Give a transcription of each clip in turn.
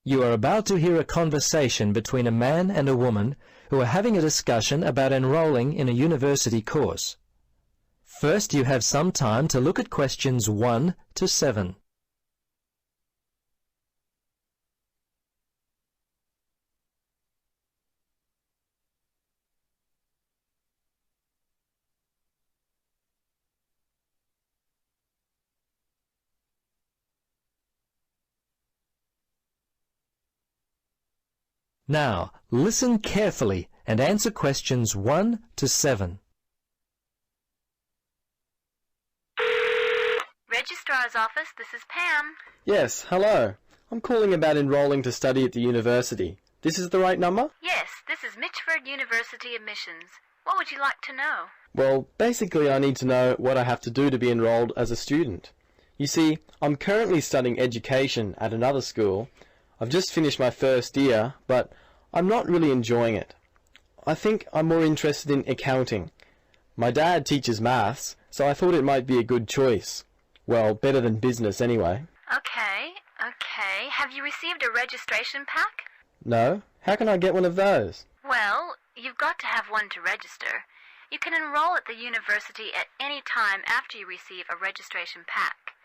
You are about to hear a conversation between a man and a woman who are having a discussion about enrolling in a university course. First, you have some time to look at questions 1 to 7. Now, listen carefully and answer questions 1 to 7. Registrar's office, this is Pam. Yes, hello. I'm calling about enrolling to study at the university. This is the right number? Yes, this is Mitchford University admissions. What would you like to know? Well, basically I need to know what I have to do to be enrolled as a student. You see, I'm currently studying education at another school. I've just finished my first year, but I'm not really enjoying it. I think I'm more interested in accounting. My dad teaches maths, so I thought it might be a good choice. Well, better than business anyway. Okay. Have you received a registration pack? No? How can I get one of those? Well, you've got to have one to register. You can enroll at the university at any time after you receive a registration pack.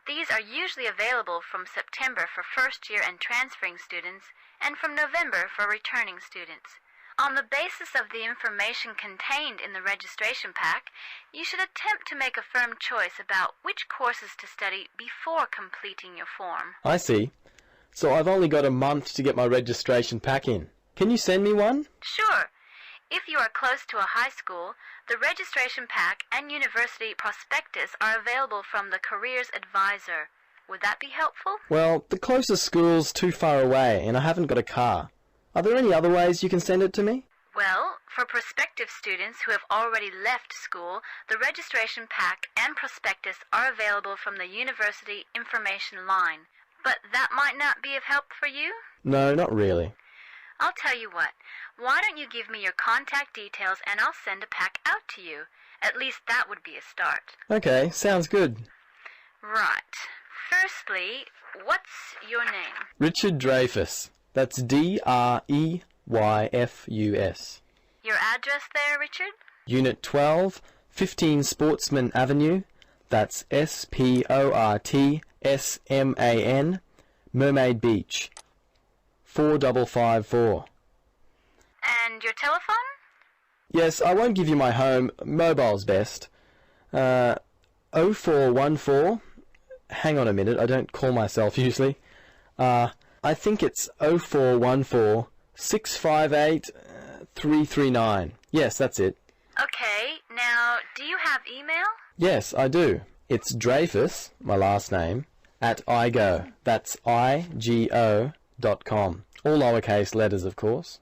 These are usually available from September for first-year and transferring students, and from November for returning students. On the basis of the information contained in the registration pack, you should attempt to make a firm choice about which courses to study before completing your form. I see. So I've only got a month to get my registration pack in. Can you send me one? Sure. If you are close to a high school, the registration pack and university prospectus are available from the Careers Advisor. Would that be helpful? Well, the closest school's too far away and I haven't got a car. Are there any other ways you can send it to me? Well, for prospective students who have already left school, the registration pack and prospectus are available from the university information line. But that might not be of help for you? No, not really. I'll tell you what. Why don't you give me your contact details and I'll send a pack out to you. At least that would be a start. Okay, sounds good. Right. Firstly, what's your name? Richard Dreyfus. That's D-R-E-Y-F-U-S. Your address there, Richard? Unit 12, 15 Sportsman Avenue. That's S-P-O-R-T-S-M-A-N, Mermaid Beach. 4554. And your telephone? Yes, I won't give you my home. Mobile's best. 0414. Hang on a minute, I don't call myself usually. I think it's 0414 658 339. Yes, that's it. Okay, now, do you have email? Yes, I do. It's Dreyfus, my last name, at igo. That's IGO.com. All lowercase letters, of course.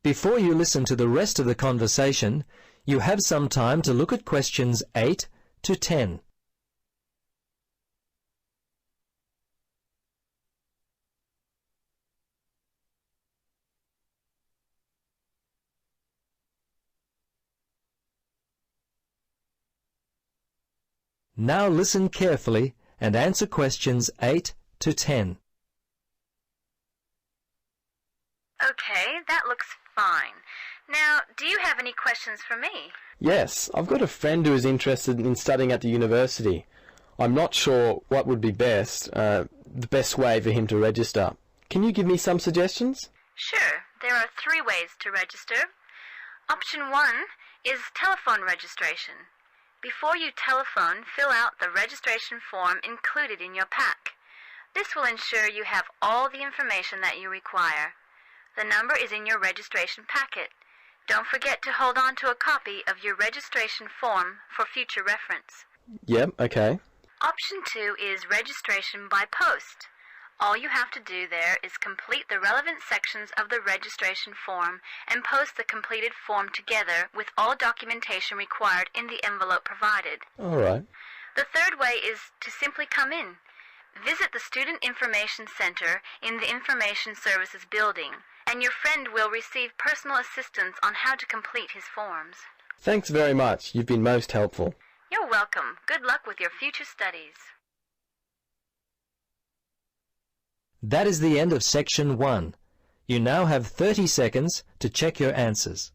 Before you listen to the rest of the conversation, you have some time to look at questions 8 to 10. Now listen carefully and answer questions 8 to 10. Okay, that looks fine. Now, do you have any questions for me? Yes, I've got a friend who is interested in studying at the university. I'm not sure what would be best, the best way for him to register. Can you give me some suggestions? Sure, there are 3 ways to register. Option 1 is telephone registration. Before you telephone, fill out the registration form included in your pack. This will ensure you have all the information that you require. The number is in your registration packet. Don't forget to hold on to a copy of your registration form for future reference. Yep, okay. Option 2 is registration by post. All you have to do there is complete the relevant sections of the registration form and post the completed form together with all documentation required in the envelope provided. All right. The third way is to simply come in. Visit the Student Information Center in the Information Services building, and your friend will receive personal assistance on how to complete his forms. Thanks very much. You've been most helpful. You're welcome. Good luck with your future studies. That is the end of section 1. You now have 30 seconds to check your answers.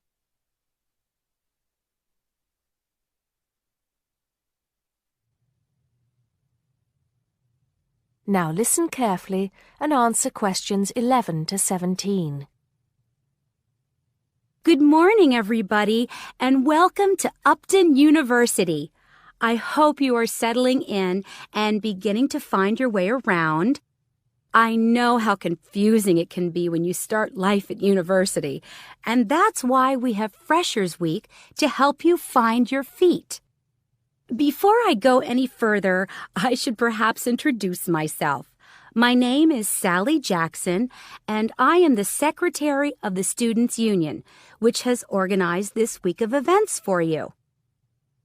Now listen carefully and answer questions 11 to 17. Good morning, everybody, and welcome to Upton University. I hope you are settling in and beginning to find your way around. I know how confusing it can be when you start life at university, and that's why we have Freshers Week to help you find your feet. Before I go any further, I should perhaps introduce myself. My name is Sally Jackson, and I am the Secretary of the Students' Union, which has organized this week of events for you.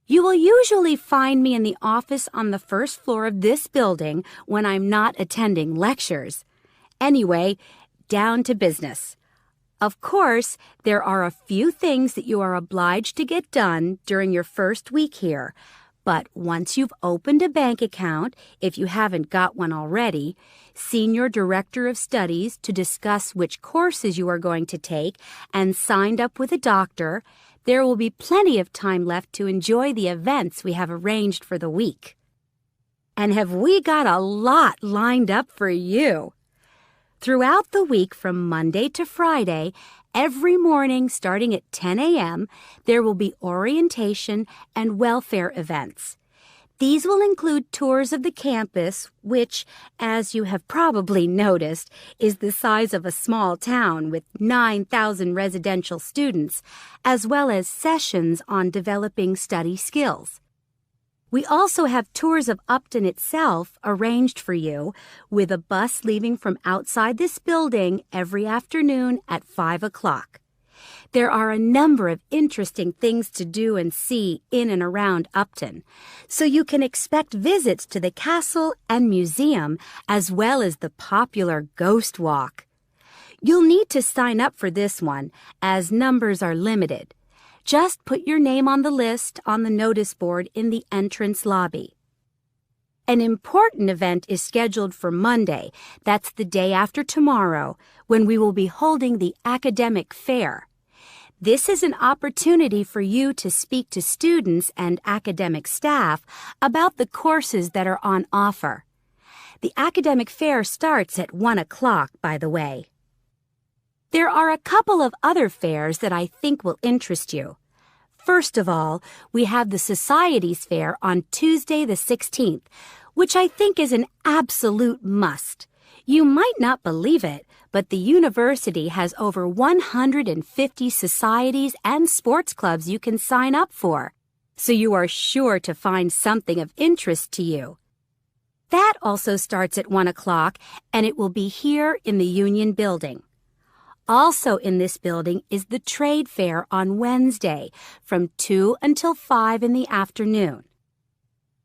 You will usually find me in the office on the first floor of this building when I'm not attending lectures. Anyway, down to business. Of course, there are a few things that you are obliged to get done during your first week here. But once you've opened a bank account, if you haven't got one already, seen your director of studies to discuss which courses you are going to take, and signed up with a doctor, there will be plenty of time left to enjoy the events we have arranged for the week. And have we got a lot lined up for you? Throughout the week from Monday to Friday, every morning starting at 10 a.m., there will be orientation and welfare events. These will include tours of the campus, which, as you have probably noticed, is the size of a small town with 9,000 residential students, as well as sessions on developing study skills. We also have tours of Upton itself arranged for you, with a bus leaving from outside this building every afternoon at 5 o'clock. There are a number of interesting things to do and see in and around Upton, so you can expect visits to the castle and museum as well as the popular Ghost Walk. You'll need to sign up for this one, as numbers are limited. Just put your name on the list on the notice board in the entrance lobby. An important event is scheduled for Monday, that's the day after tomorrow, when we will be holding the academic fair. This is an opportunity for you to speak to students and academic staff about the courses that are on offer. The academic fair starts at 1 o'clock, by the way. There are a couple of other fairs that I think will interest you. First of all, we have the Societies Fair on Tuesday the 16th, which I think is an absolute must. You might not believe it, but the university has over 150 societies and sports clubs you can sign up for, so you are sure to find something of interest to you. That also starts at 1 o'clock, and it will be here in the Union Building. Also in this building is the Trade Fair on Wednesday from 2 until 5 in the afternoon.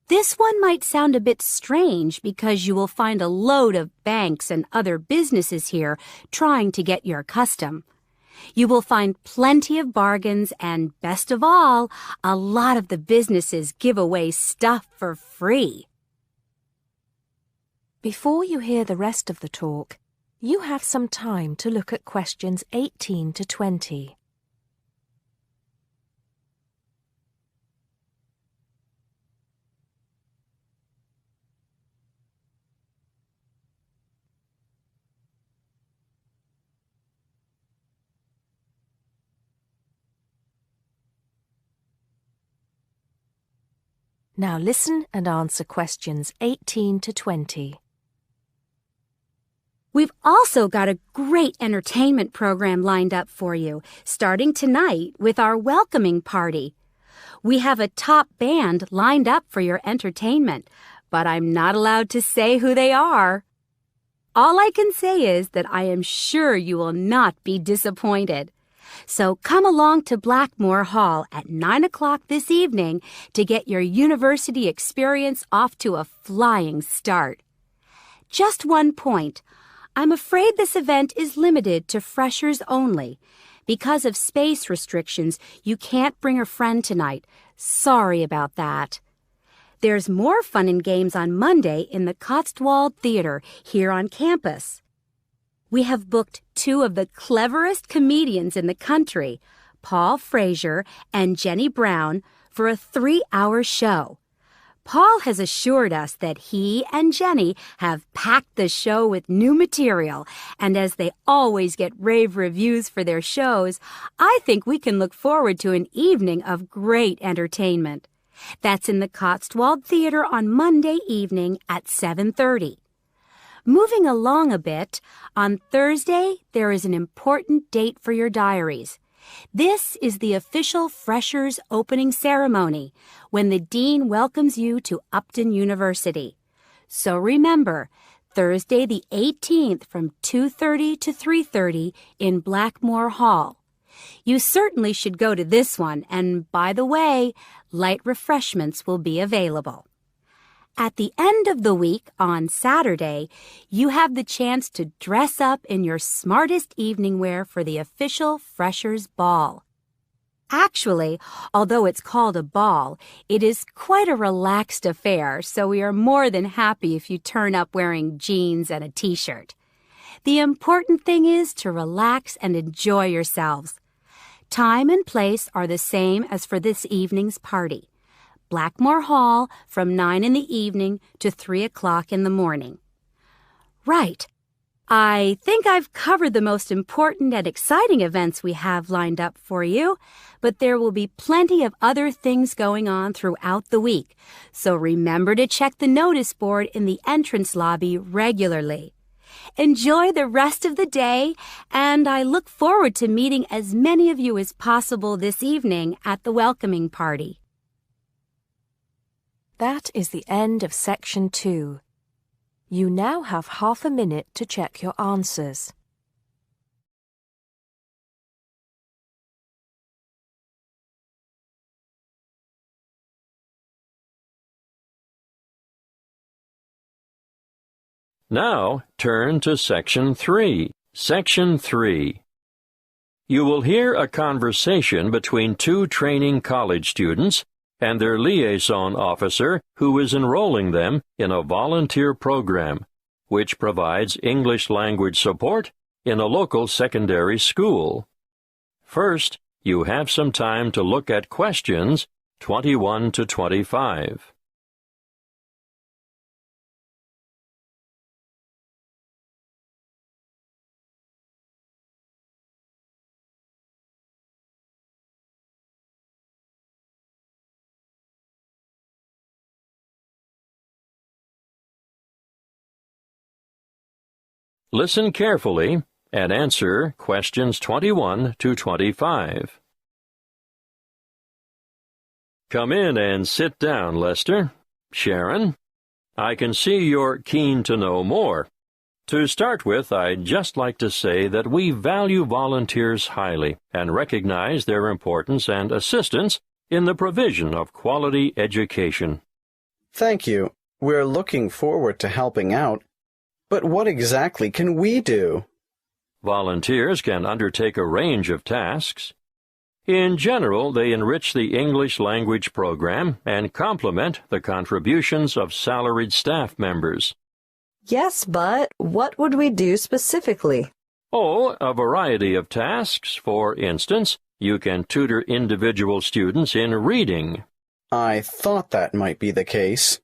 This one might sound a bit strange because you will find a load of banks and other businesses here trying to get your custom. You will find plenty of bargains and, best of all, a lot of the businesses give away stuff for free. Before you hear the rest of the talk, you have some time to look at questions 18 to 20. Now listen and answer questions 18 to 20. We've also got a great entertainment program lined up for you, starting tonight with our welcoming party. We have a top band lined up for your entertainment, but I'm not allowed to say who they are. All I can say is that I am sure you will not be disappointed. So come along to Blackmore Hall at 9 o'clock this evening to get your university experience off to a flying start. Just one point. I'm afraid this event is limited to freshers only. Because of space restrictions, you can't bring a friend tonight. Sorry about that. There's more fun and games on Monday in the Cotswold Theater here on campus. We have booked two of the cleverest comedians in the country, Paul Frazier and Jenny Brown, for a 3-hour show. Paul has assured us that he and Jenny have packed the show with new material, and as they always get rave reviews for their shows, I think we can look forward to an evening of great entertainment. That's in the Cotswold Theater on Monday evening at 7:30. Moving along a bit, on Thursday there is an important date for your diaries. This is the official Freshers opening ceremony, when the Dean welcomes you to Upton University. So remember, Thursday the 18th from 2:30 to 3:30 in Blackmore Hall. You certainly should go to this one, and by the way, light refreshments will be available. At the end of the week, on Saturday, you have the chance to dress up in your smartest evening wear for the official Freshers' Ball. Actually, although it's called a ball, it is quite a relaxed affair, so we are more than happy if you turn up wearing jeans and a t-shirt. The important thing is to relax and enjoy yourselves. Time and place are the same as for this evening's party. Blackmore Hall from 9 in the evening to 3 o'clock in the morning. Right. I think I've covered the most important and exciting events we have lined up for you, but there will be plenty of other things going on throughout the week, so remember to check the notice board in the entrance lobby regularly. Enjoy the rest of the day, and I look forward to meeting as many of you as possible this evening at the welcoming party. That is the end of Section 2. You now have half a minute to check your answers. Now turn to Section 3. Section 3. You will hear a conversation between two training college students and their liaison officer who is enrolling them in a volunteer program, which provides English language support in a local secondary school. First, you have some time to look at questions 21 to 25. Listen carefully and answer questions 21 to 25. Come in and sit down, Lester. Sharon, I can see you're keen to know more. To start with, I'd just like to say that we value volunteers highly and recognize their importance and assistance in the provision of quality education. Thank you. We're looking forward to helping out. But what exactly can we do? Volunteers can undertake a range of tasks. In general, they enrich the English language program and complement the contributions of salaried staff members. Yes, but what would we do specifically? Oh, a variety of tasks. For instance, you can tutor individual students in reading. I thought that might be the case.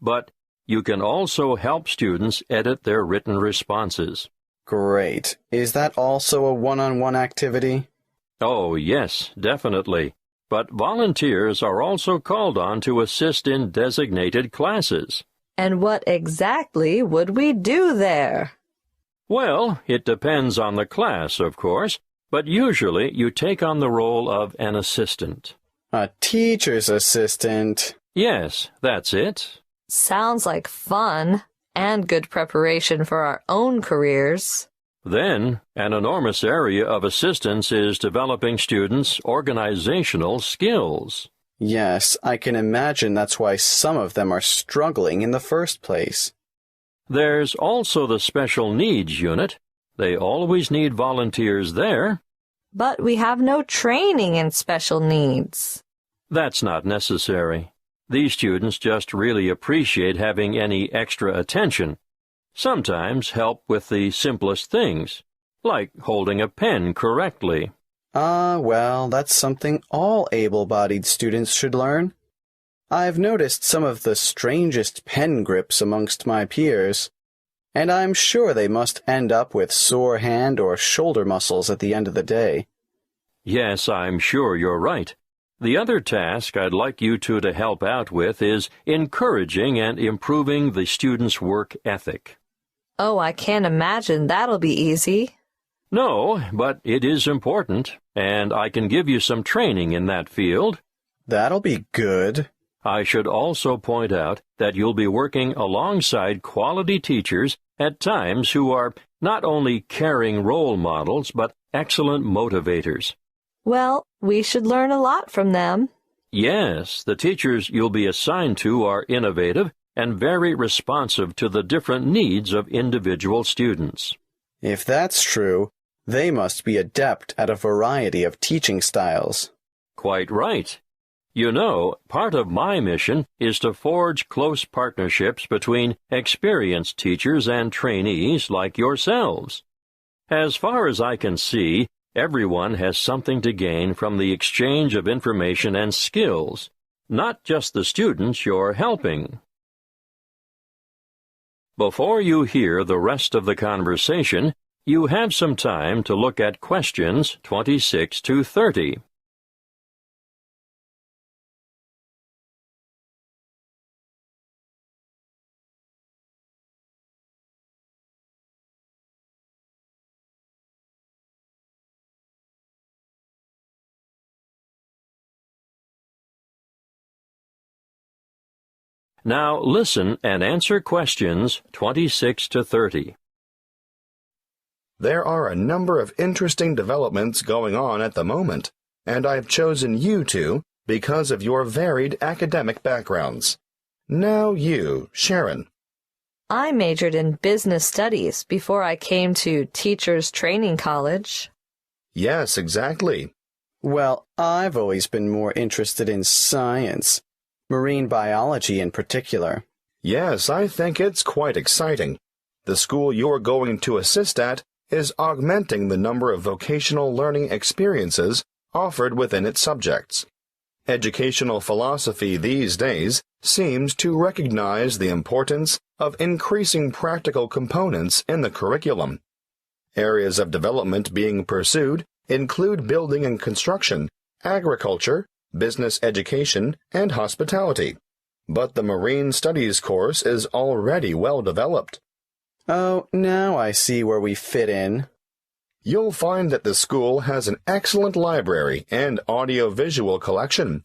But you can also help students edit their written responses. Great. Is that also a one-on-one activity? Oh, yes, definitely. But volunteers are also called on to assist in designated classes. And what exactly would we do there? Well, it depends on the class, of course, but usually you take on the role of an assistant. A teacher's assistant? Yes, that's it. Sounds like fun and good preparation for our own careers. Then, an enormous area of assistance is developing students' organizational skills. Yes, I can imagine that's why some of them are struggling in the first place. There's also the special needs unit. They always need volunteers there. But we have no training in special needs. That's not necessary. These students just really appreciate having any extra attention. sometimes help with the simplest things, like holding a pen correctly. Well, that's something all able-bodied students should learn. I've noticed some of the strangest pen grips amongst my peers, and I'm sure they must end up with sore hand or shoulder muscles at the end of the day. Yes, I'm sure you're right. The other task I'd like you two to help out with is encouraging and improving the students' work ethic. Oh, I can't imagine that'll be easy. No, but it is important, and I can give you some training in that field. That'll be good. I should also point out that you'll be working alongside quality teachers at times who are not only caring role models, but excellent motivators. Well, we should learn a lot from them. Yes, the teachers you'll be assigned to are innovative and very responsive to the different needs of individual students. If that's true, they must be adept at a variety of teaching styles. Quite right. You know, part of my mission is to forge close partnerships between experienced teachers and trainees like yourselves. As far as I can see, everyone has something to gain from the exchange of information and skills, not just the students you're helping. Before you hear the rest of the conversation, you have some time to look at questions 26 to 30. Now listen and answer questions 26 to 30. There are a number of interesting developments going on at the moment, and I've chosen you two because of your varied academic backgrounds. Now you, Sharon. I majored in business studies before I came to Teachers Training College. Yes, exactly. Well, I've always been more interested in science, marine biology in particular. Yes, I think it's quite exciting. The school you're going to assist at is augmenting the number of vocational learning experiences offered within its subjects. Educational philosophy these days seems to recognize the importance of increasing practical components in the curriculum. Areas of development being pursued include building and construction, agriculture, business education, and hospitality. But the Marine Studies course is already well developed. Oh, now I see where we fit in. You'll find that the school has an excellent library and audio-visual collection.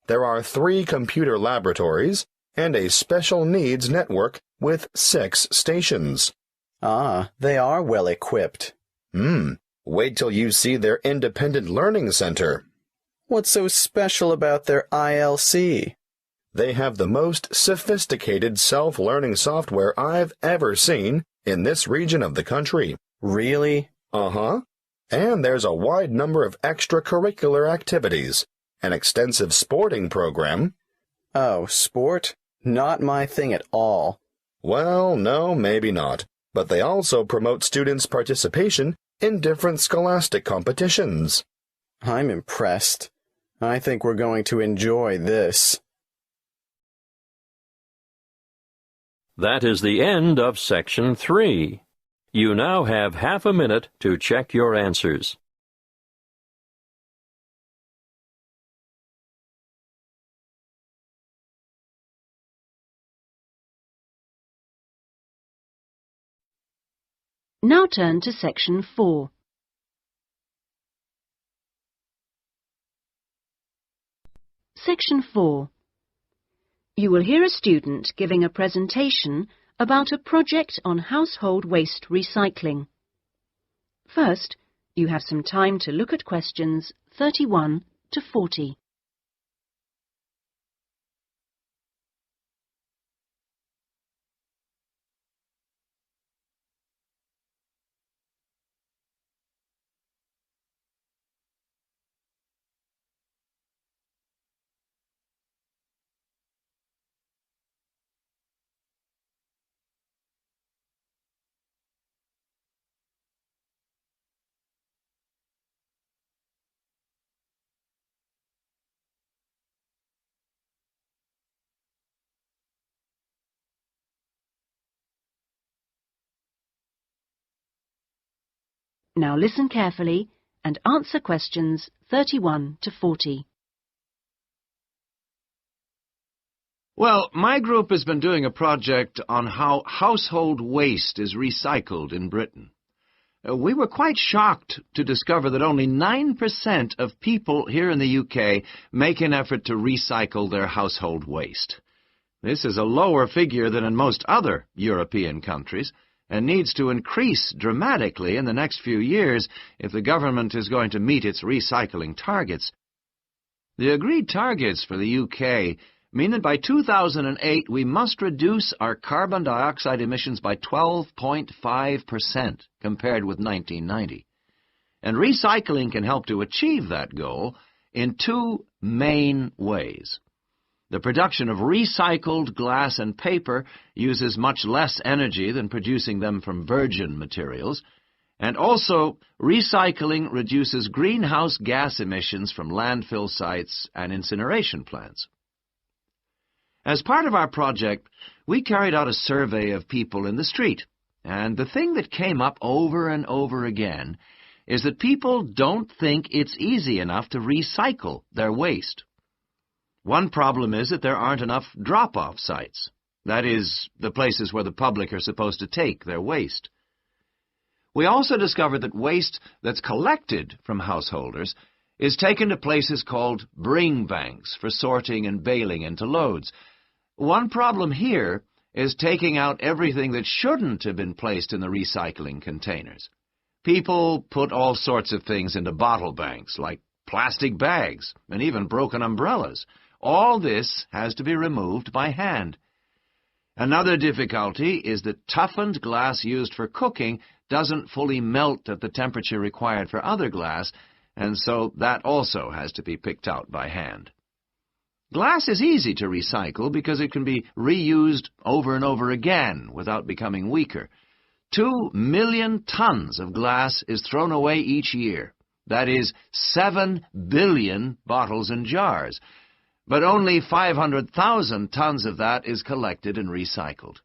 There are 3 computer laboratories and a special needs network with 6 stations. Ah, they are well equipped. Wait till you see their independent learning center. What's so special about their ILC? They have the most sophisticated self-learning software I've ever seen in this region of the country. Really? Uh-huh. And there's a wide number of extracurricular activities, an extensive sporting program. Oh, sport? Not my thing at all. Well, no, maybe not. But they also promote students' participation in different scholastic competitions. I'm impressed. I think we're going to enjoy this. That is the end of Section 3. You now have half a minute to check your answers. Now turn to Section 4. Section 4. You will hear a student giving a presentation about a project on household waste recycling. First, you have some time to look at questions 31 to 40. Now listen carefully and answer questions 31 to 40. Well, my group has been doing a project on how household waste is recycled in Britain. We were quite shocked to discover that only 9% of people here in the UK make an effort to recycle their household waste. This is a lower figure than in most other European countries, and needs to increase dramatically in the next few years if the government is going to meet its recycling targets. The agreed targets for the UK mean that by 2008 we must reduce our carbon dioxide emissions by 12.5% compared with 1990. And recycling can help to achieve that goal in two main ways. The production of recycled glass and paper uses much less energy than producing them from virgin materials, and also recycling reduces greenhouse gas emissions from landfill sites and incineration plants. As part of our project, we carried out a survey of people in the street, and the thing that came up over and over again is that people don't think it's easy enough to recycle their waste. One problem is that there aren't enough drop-off sites. That is, the places where the public are supposed to take their waste. We also discovered that waste that's collected from householders is taken to places called bring banks for sorting and baling into loads. One problem here is taking out everything that shouldn't have been placed in the recycling containers. People put all sorts of things into bottle banks, like plastic bags and even broken umbrellas. All this has to be removed by hand. Another difficulty is that toughened glass used for cooking doesn't fully melt at the temperature required for other glass, and so that also has to be picked out by hand. Glass is easy to recycle because it can be reused over and over again without becoming weaker. 2 million tons of glass is thrown away each year. That is 7 billion bottles and jars. But only 500,000 tons of that is collected and recycled.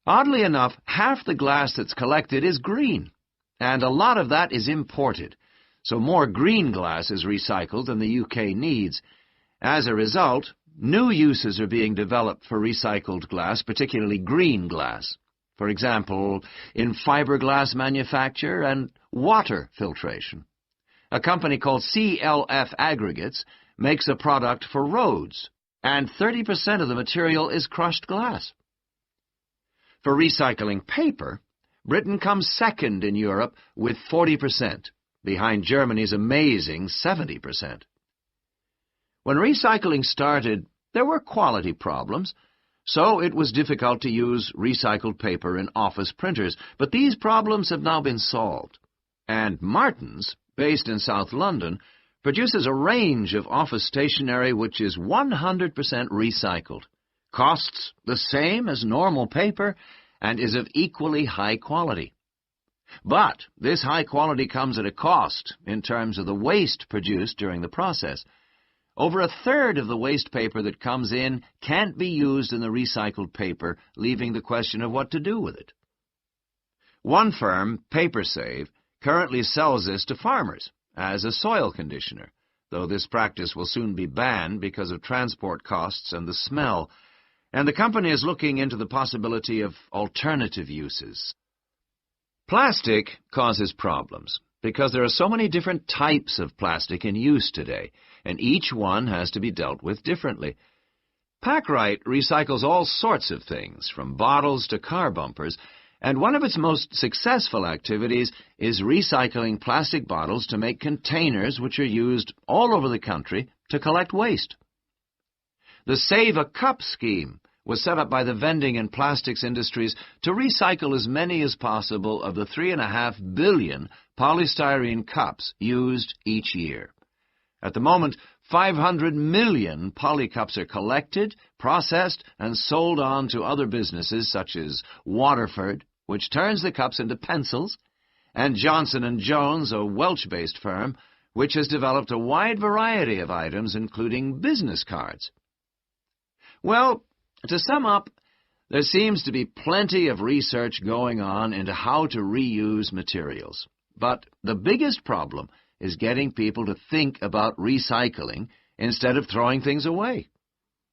Oddly enough, half the glass that's collected is green, and a lot of that is imported, so more green glass is recycled than the UK needs. As a result, new uses are being developed for recycled glass, particularly green glass. For example, in fiberglass manufacture and water filtration. A company called CLF Aggregates makes a product for roads, and 30% of the material is crushed glass. For recycling paper, Britain comes second in Europe with 40%, behind Germany's amazing 70%. When recycling started, there were quality problems, so it was difficult to use recycled paper in office printers, but these problems have now been solved. And Martin's, based in South London, produces a range of office stationery which is 100% recycled, costs the same as normal paper, and is of equally high quality. But this high quality comes at a cost in terms of the waste produced during the process. Over a third of the waste paper that comes in can't be used in the recycled paper, leaving the question of what to do with it. One firm, PaperSave, currently sells this to farmers as a soil conditioner, though this practice will soon be banned because of transport costs and the smell, and the company is looking into the possibility of alternative uses. Plastic causes problems because there are so many different types of plastic in use today, and each one has to be dealt with differently. Packrite recycles all sorts of things, from bottles to car bumpers, and one of its most successful activities is recycling plastic bottles to make containers which are used all over the country to collect waste. The Save a Cup scheme was set up by the vending and plastics industries to recycle as many as possible of the 3.5 billion polystyrene cups used each year. At the moment, 500 million polycups are collected, processed, and sold on to other businesses such as Waterford, which turns the cups into pencils, and Johnson & Jones, a Welsh-based firm, which has developed a wide variety of items, including business cards. Well, to sum up, There seems to be plenty of research going on into how to reuse materials. But the biggest problem is getting people to think about recycling instead of throwing things away.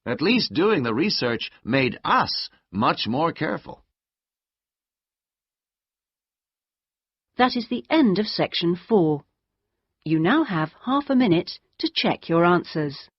At least doing the research made us much more careful. That is the end of section 4. You now have half a minute to check your answers.